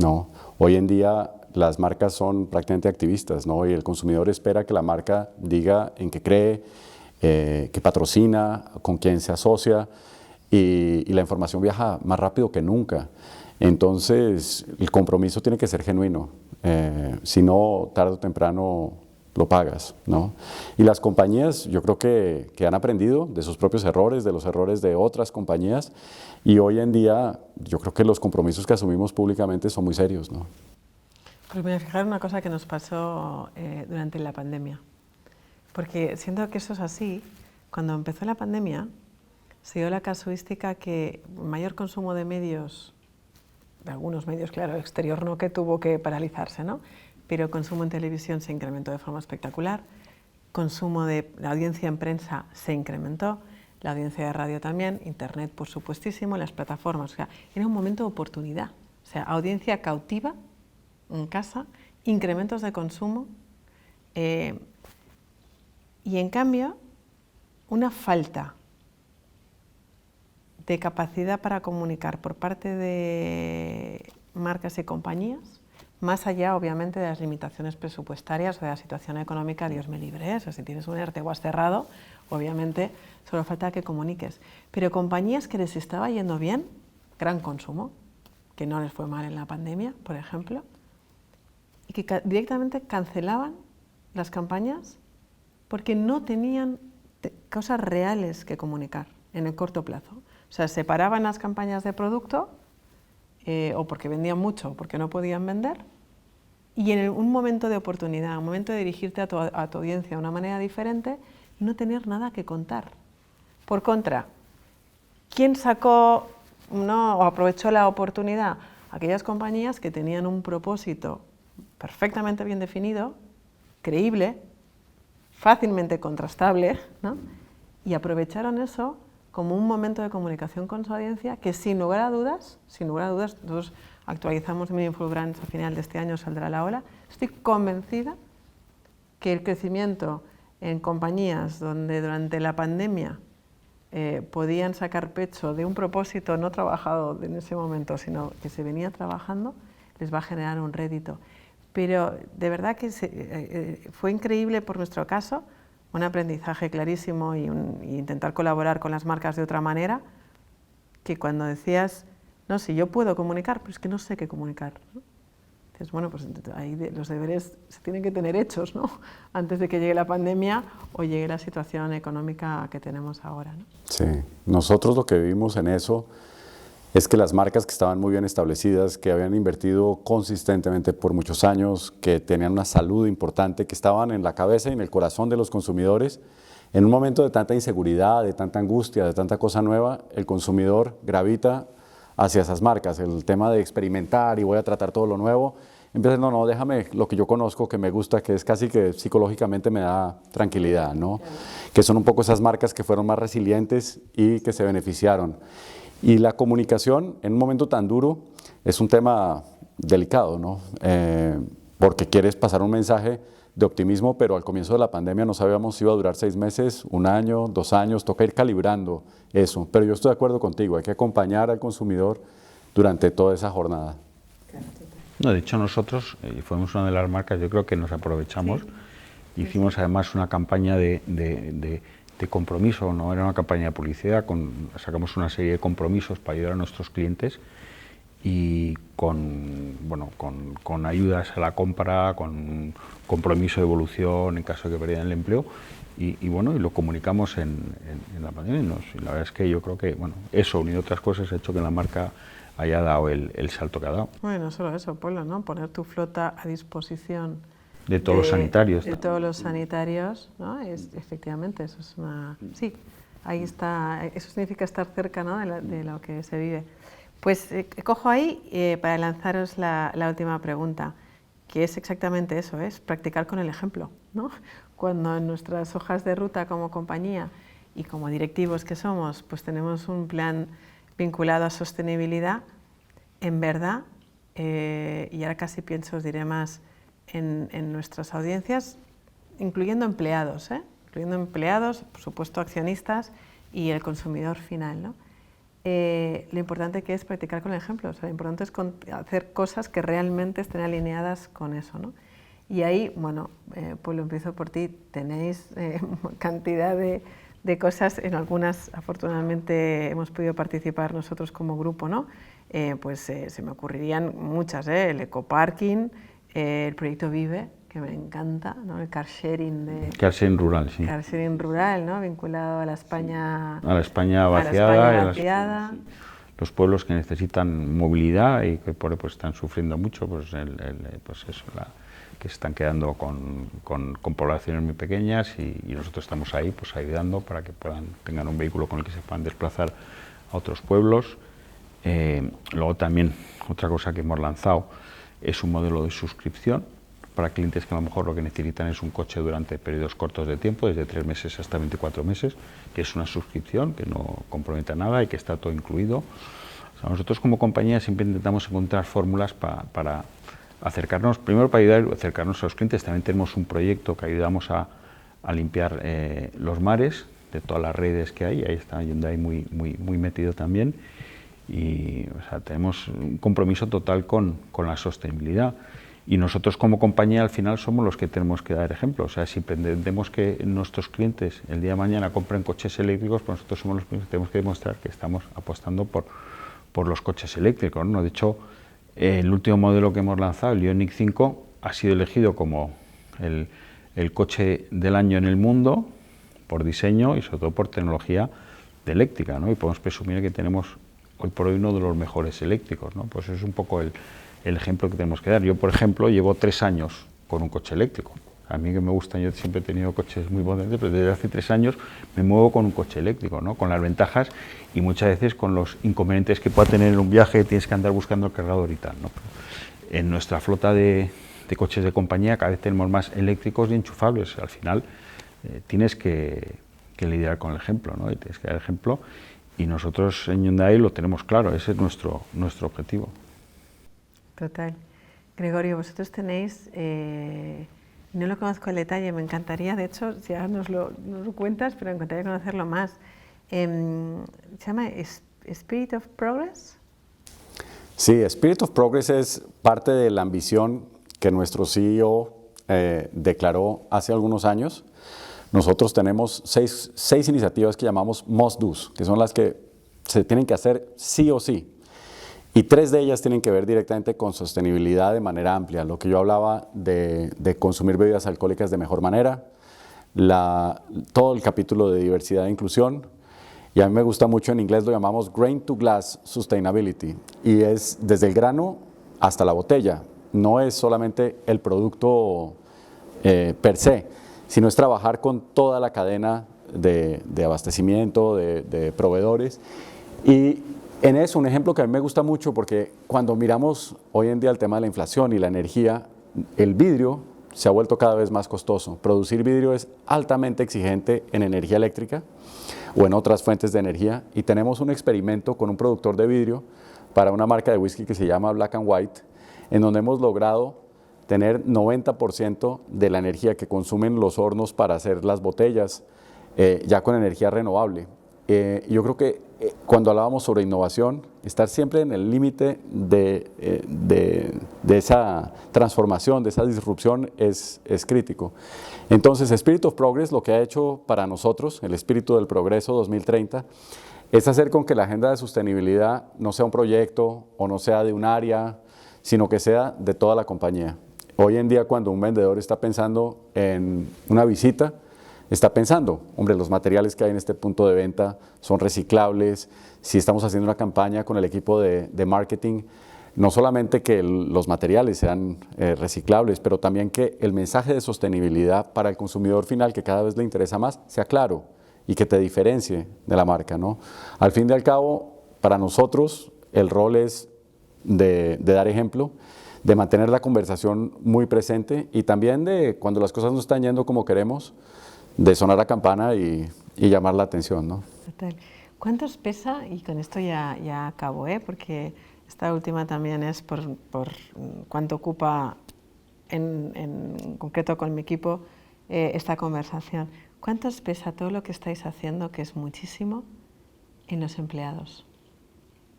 ¿no? Hoy en día las marcas son prácticamente activistas, ¿no? Y el consumidor espera que la marca diga en qué cree, que patrocina, con quién se asocia, y la información viaja más rápido que nunca. Entonces el compromiso tiene que ser genuino, si no, tarde o temprano lo pagas, ¿no? Y las compañías yo creo que han aprendido de sus propios errores, de los errores de otras compañías, y hoy en día yo creo que los compromisos que asumimos públicamente son muy serios, ¿no? Pues voy a fijar una cosa que nos pasó durante la pandemia, porque siento que eso es así. Cuando empezó la pandemia se dio la casuística que mayor consumo de medios, de algunos medios, claro, exterior no, que tuvo que paralizarse, ¿no? Pero consumo en televisión se incrementó de forma espectacular, consumo de la audiencia en prensa se incrementó, la audiencia de radio también, internet por supuestísimo, las plataformas. O sea, era un momento de oportunidad. O sea, audiencia cautiva en casa, incrementos de consumo y en cambio una falta de capacidad para comunicar por parte de marcas y compañías, más allá obviamente de las limitaciones presupuestarias o de la situación económica, Dios me libre, o sea, si tienes un ERTE o has cerrado, obviamente solo falta que comuniques. Pero compañías que les estaba yendo bien, gran consumo, que no les fue mal en la pandemia, por ejemplo, y que directamente cancelaban las campañas porque no tenían cosas reales que comunicar en el corto plazo. O sea, separaban las campañas de producto o porque vendían mucho o porque no podían vender, y en un momento de oportunidad, un momento de dirigirte a tu audiencia de una manera diferente, no tener nada que contar. Por contra, ¿quién sacó o aprovechó la oportunidad? Aquellas compañías que tenían un propósito perfectamente bien definido, creíble, fácilmente contrastable, ¿no? Y aprovecharon eso como un momento de comunicación con su audiencia que sin lugar a dudas, nosotros actualizamos Meaningful Brands a final de este año, saldrá la ola. Estoy convencida que el crecimiento en compañías donde durante la pandemia podían sacar pecho de un propósito no trabajado en ese momento, sino que se venía trabajando, les va a generar un rédito. Pero de verdad que fue increíble por nuestro caso, un aprendizaje clarísimo y intentar colaborar con las marcas de otra manera, que cuando decías, no, si yo puedo comunicar, pero es que no sé qué comunicar, ¿no? Dices, bueno, pues ahí los deberes se tienen que tener hechos, ¿no? Antes de que llegue la pandemia o llegue la situación económica que tenemos ahora, ¿no? Sí, nosotros lo que vimos en eso es que las marcas que estaban muy bien establecidas, que habían invertido consistentemente por muchos años, que tenían una salud importante, que estaban en la cabeza y en el corazón de los consumidores, en un momento de tanta inseguridad, de tanta angustia, de tanta cosa nueva, el consumidor gravita hacia esas marcas. El tema de experimentar y voy a tratar todo lo nuevo, empieza, no, déjame lo que yo conozco, que me gusta, que es casi que psicológicamente me da tranquilidad, ¿no? Claro. Que son un poco esas marcas que fueron más resilientes y que se beneficiaron. Y la comunicación en un momento tan duro es un tema delicado, ¿no? Porque quieres pasar un mensaje de optimismo, pero al comienzo de la pandemia no sabíamos si iba a durar 6 meses, 1 año, 2 años, toca ir calibrando eso. Pero yo estoy de acuerdo contigo, hay que acompañar al consumidor durante toda esa jornada. No, de hecho nosotros fuimos una de las marcas, yo creo que nos aprovechamos, sí. Hicimos además una campaña de compromiso, no era una campaña de publicidad, sacamos una serie de compromisos para ayudar a nuestros clientes y con ayudas a la compra, con compromiso de evolución en caso de que perdieran el empleo y lo comunicamos en la pandemia y la verdad es que yo creo que eso unido a otras cosas ha hecho que la marca haya dado el salto que ha dado. Bueno, no solo eso, Polo, ¿no? Poner tu flota a disposición de todos los sanitarios. De todos los sanitarios, ¿no? Efectivamente, eso es una... Sí, ahí está, eso significa estar cerca, ¿no? de lo que se vive. Pues cojo ahí para lanzaros la última pregunta, que es exactamente eso, es practicar con el ejemplo, ¿no? Cuando en nuestras hojas de ruta como compañía y como directivos que somos, pues tenemos un plan vinculado a sostenibilidad, en verdad, y ahora casi pienso, os diré más, en nuestras audiencias, incluyendo empleados, por supuesto accionistas y el consumidor final, ¿no? Lo importante que es practicar con el ejemplo, o sea, lo importante es hacer cosas que realmente estén alineadas con eso, ¿no? Y ahí, pues lo empiezo por ti, tenéis cantidad de cosas, en algunas afortunadamente hemos podido participar nosotros como grupo, ¿no? Se me ocurrirían muchas, el ecoparking, el proyecto Vive, que me encanta, ¿no? El car sharing car sharing rural, sí. Car sharing rural, ¿no? Vinculado a la España... A la España vaciada. Los pueblos que necesitan movilidad y que pues están sufriendo mucho, que se están quedando con poblaciones muy pequeñas y nosotros estamos ahí pues ayudando para que tengan un vehículo con el que se puedan desplazar a otros pueblos. Luego también otra cosa que hemos lanzado es un modelo de suscripción para clientes que a lo mejor lo que necesitan es un coche durante periodos cortos de tiempo, desde 3 meses hasta 24 meses, que es una suscripción que no compromete a nada y que está todo incluido. O sea, nosotros como compañía siempre intentamos encontrar fórmulas para acercarnos, primero para ayudar a acercarnos a los clientes. También tenemos un proyecto que ayudamos a limpiar los mares de todas las redes que hay. Ahí está Hyundai muy metido también. Y o sea, tenemos un compromiso total con la sostenibilidad. Y nosotros como compañía al final somos los que tenemos que dar ejemplo. O sea, si pretendemos que nuestros clientes el día de mañana compren coches eléctricos, pues nosotros somos los que tenemos que demostrar que estamos apostando por los coches eléctricos, ¿no? De hecho, el último modelo que hemos lanzado, el Ioniq 5, ha sido elegido como el coche del año en el mundo por diseño y sobre todo por tecnología de eléctrica, ¿no? Y podemos presumir que tenemos hoy por hoy uno de los mejores eléctricos, ¿no? Pues es un poco el ejemplo que tenemos que dar. Yo, por ejemplo, llevo 3 años con un coche eléctrico. A mí que me gustan, yo siempre he tenido coches muy potentes, pero desde hace 3 años me muevo con un coche eléctrico, ¿no? Con las ventajas y muchas veces con los inconvenientes que pueda tener en un viaje, tienes que andar buscando el cargador y tal, ¿no? En nuestra flota de coches de compañía cada vez tenemos más eléctricos y enchufables. Al final tienes que lidiar con el ejemplo, ¿no? Y tienes que dar ejemplo, y nosotros en Hyundai lo tenemos claro, ese es nuestro objetivo. Total. Gregorio, vosotros tenéis, no lo conozco en detalle, me encantaría, de hecho, ya nos lo cuentas, pero me encantaría conocerlo más. ¿Se llama Spirit of Progress? Sí, Spirit of Progress es parte de la ambición que nuestro CEO declaró hace algunos años. Nosotros tenemos seis iniciativas que llamamos Must Do's, que son las que se tienen que hacer sí o sí. Y 3 de ellas tienen que ver directamente con sostenibilidad de manera amplia. Lo que yo hablaba de consumir bebidas alcohólicas de mejor manera, todo el capítulo de diversidad e inclusión, y a mí me gusta mucho, en inglés lo llamamos Grain to Glass Sustainability, y es desde el grano hasta la botella. No es solamente el producto per se, sino es trabajar con toda la cadena de abastecimiento, de proveedores. Y en eso, un ejemplo que a mí me gusta mucho, porque cuando miramos hoy en día el tema de la inflación y la energía, el vidrio se ha vuelto cada vez más costoso. Producir vidrio es altamente exigente en energía eléctrica o en otras fuentes de energía, y tenemos un experimento con un productor de vidrio para una marca de whisky que se llama Black & White, en donde hemos logrado tener 90% de la energía que consumen los hornos para hacer las botellas ya con energía renovable. Yo creo que cuando hablábamos sobre innovación, estar siempre en el límite de esa transformación, de esa disrupción es crítico. Entonces, Spirit of Progress lo que ha hecho para nosotros, el espíritu del progreso 2030, es hacer con que la agenda de sostenibilidad no sea un proyecto o no sea de un área, sino que sea de toda la compañía. Hoy en día, cuando un vendedor está pensando en una visita, está pensando, hombre, los materiales que hay en este punto de venta son reciclables. Si estamos haciendo una campaña con el equipo de marketing, no solamente que los materiales sean reciclables, pero también que el mensaje de sostenibilidad para el consumidor final, que cada vez le interesa más, sea claro y que te diferencie de la marca, ¿no? Al fin y al cabo, para nosotros, el rol es de dar ejemplo, de mantener la conversación muy presente, y también de, cuando las cosas no están yendo como queremos, de sonar la campana y llamar la atención, ¿no? Total. ¿Cuántos pesa? Y con esto ya acabo, porque esta última también es por cuánto ocupa en concreto con mi equipo esta conversación. ¿Cuántos pesa todo lo que estáis haciendo, que es muchísimo, en los empleados?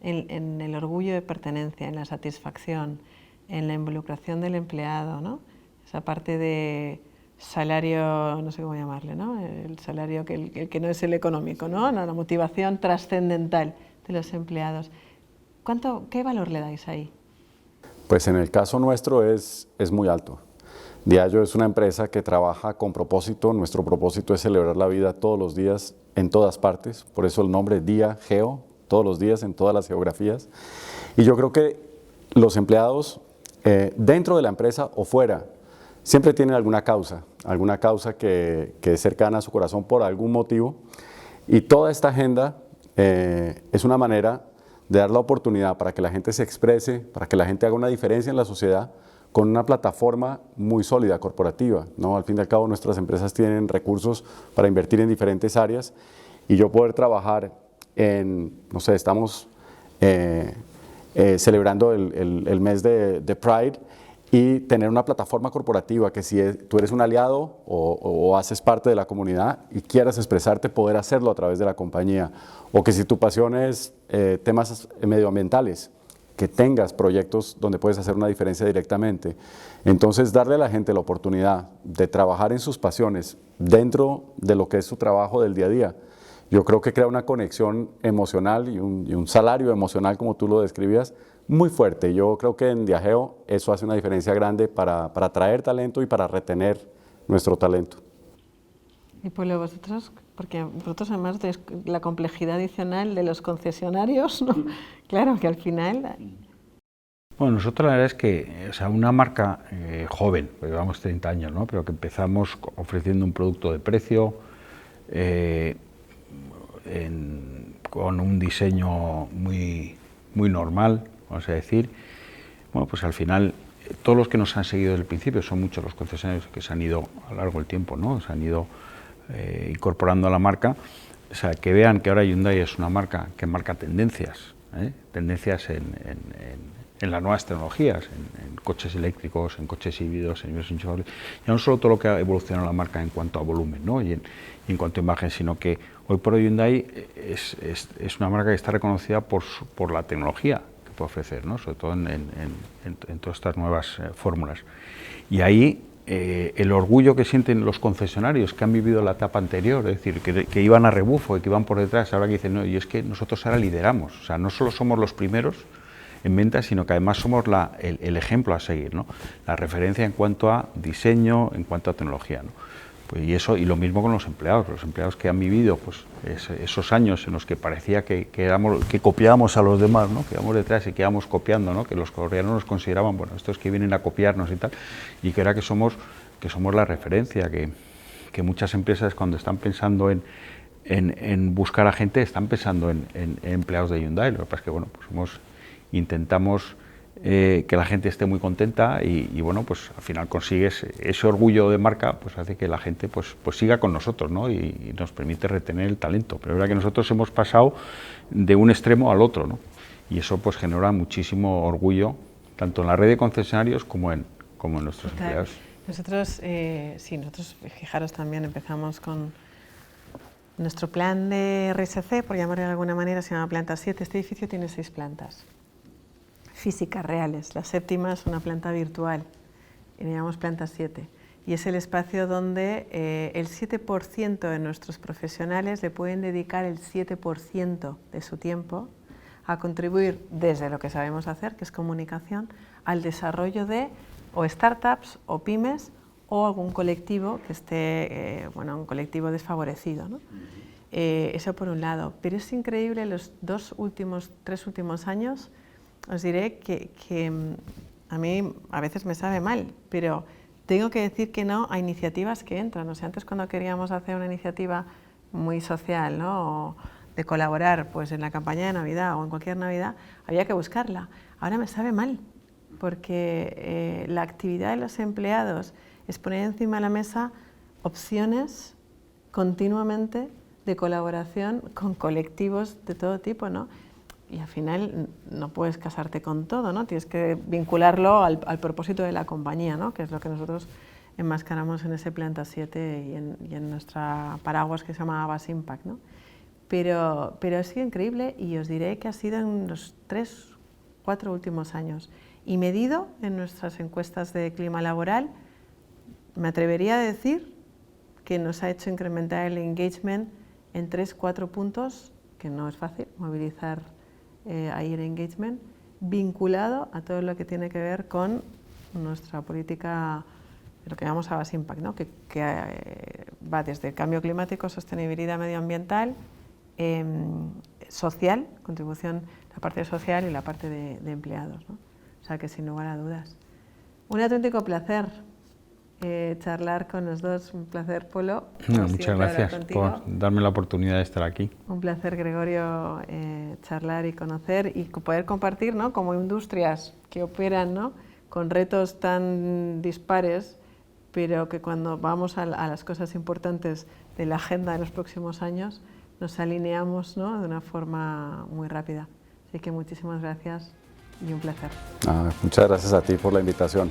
En el orgullo de pertenencia, en la satisfacción, en la involucración del empleado, ¿no? Esa parte de salario, no sé cómo llamarle, ¿no? El salario el que no es el económico, ¿no? La motivación trascendental de los empleados. ¿Qué valor le dais ahí? Pues en el caso nuestro es muy alto. Diageo es una empresa que trabaja con propósito. Nuestro propósito es celebrar la vida todos los días, en todas partes. Por eso el nombre Diageo, todos los días, en todas las geografías. Y yo creo que los empleados, dentro de la empresa o fuera, siempre tienen alguna causa que es cercana a su corazón por algún motivo, y toda esta agenda es una manera de dar la oportunidad para que la gente se exprese, para que la gente haga una diferencia en la sociedad con una plataforma muy sólida, corporativa, ¿no? Al fin y al cabo, nuestras empresas tienen recursos para invertir en diferentes áreas y yo poder trabajar en, no sé, estamos celebrando el mes de Pride y tener una plataforma corporativa que si tú eres un aliado o haces parte de la comunidad y quieras expresarte, poder hacerlo a través de la compañía. O que si tu pasión es temas medioambientales, que tengas proyectos donde puedes hacer una diferencia directamente. Entonces, darle a la gente la oportunidad de trabajar en sus pasiones dentro de lo que es su trabajo del día a día, yo creo que crea una conexión emocional y un salario emocional, como tú lo describías, muy fuerte. Yo creo que en Diageo eso hace una diferencia grande para atraer talento y para retener nuestro talento. Y pues vosotros, porque vosotros además de la complejidad adicional de los concesionarios, ¿no? Claro que al final... Bueno, nosotros la verdad es que, o sea, una marca joven, pues llevamos 30 años, ¿no? Pero que empezamos ofreciendo un producto de precio, con un diseño muy normal, vamos a decir. Bueno, pues al final, todos los que nos han seguido desde el principio, son muchos los concesionarios que se han ido a lo largo del tiempo, ¿no? Se han ido incorporando a la marca, o sea, que vean que ahora Hyundai es una marca que marca tendencias, tendencias en las nuevas tecnologías, en coches eléctricos, en coches híbridos, en híbridos enchufables. Ya no solo todo lo que ha evolucionado la marca en cuanto a volumen, ¿no? y en cuanto a imagen, sino que hoy por hoy Hyundai es una marca que está reconocida por la tecnología que puede ofrecer, ¿no? Sobre todo en todas estas nuevas fórmulas. Y ahí el orgullo que sienten los concesionarios que han vivido la etapa anterior, es decir, que iban a rebufo y que iban por detrás, ahora que dicen, no, y es que nosotros ahora lideramos, o sea, no solo somos los primeros en ventas, sino que además somos el ejemplo a seguir, ¿no? La referencia en cuanto a diseño, en cuanto a tecnología, ¿no? Pues y lo mismo con los empleados que han vivido pues, esos años en los que parecía que copiábamos a los demás, ¿no? Que íbamos detrás y que íbamos copiando, ¿no? Que los coreanos nos consideraban, bueno, estos que vienen a copiarnos y tal, y que era que somos la referencia, que muchas empresas cuando están pensando en buscar a gente, están pensando en empleados de Hyundai. Lo que pasa es que, bueno, pues intentamos que la gente esté muy contenta y bueno, pues al final consigues ese orgullo de marca, pues hace que la gente pues siga con nosotros, ¿no? Y nos permite retener el talento. Pero es verdad que nosotros hemos pasado de un extremo al otro, ¿no? Y eso pues genera muchísimo orgullo, tanto en la red de concesionarios como en nuestros empleados. Nosotros, nosotros, fijaros, también empezamos con nuestro plan de RSC, por llamarlo de alguna manera, se llama Planta 7. Este edificio tiene 6 plantas físicas reales. La séptima es una planta virtual y le llamamos Planta 7. Y es el espacio donde el 7% de nuestros profesionales le pueden dedicar el 7% de su tiempo a contribuir desde lo que sabemos hacer, que es comunicación, al desarrollo de o startups o pymes o algún colectivo que esté, un colectivo desfavorecido, ¿no? Eso por un lado. Pero es increíble, los 3 últimos años, os diré que a mí a veces me sabe mal, pero tengo que decir que no a iniciativas que entran. O sea, antes cuando queríamos hacer una iniciativa muy social, ¿no? O de colaborar pues, en la campaña de Navidad o en cualquier Navidad, había que buscarla. Ahora me sabe mal, porque la actividad de los empleados es poner encima de la mesa opciones continuamente de colaboración con colectivos de todo tipo, ¿no? Y al final no puedes casarte con todo, ¿no? Tienes que vincularlo al propósito de la compañía, ¿no? Que es lo que nosotros enmascaramos en ese Planta 7 y en nuestra paraguas que se llama Abbas Impact, ¿no? Pero ha sido increíble y os diré que ha sido en los 3-4 últimos años. Y medido en nuestras encuestas de clima laboral, me atrevería a decir que nos ha hecho incrementar el engagement en 3-4 puntos, que no es fácil movilizar ahí el engagement, vinculado a todo lo que tiene que ver con nuestra política, lo que llamamos Abbas Impact, ¿no? que va desde el cambio climático, sostenibilidad medioambiental, social, contribución, la parte social y la parte de empleados, ¿no? O sea que sin lugar a dudas. Un auténtico placer charlar con los dos, un placer, Polo. Muchas gracias por darme la oportunidad de estar aquí. Un placer, Gregorio, charlar y conocer y poder compartir, ¿no? Como industrias que operan, ¿no? con retos tan dispares, pero que cuando vamos a las cosas importantes de la agenda de los próximos años, nos alineamos, ¿no?, de una forma muy rápida. Así que muchísimas gracias y un placer. Muchas gracias a ti por la invitación.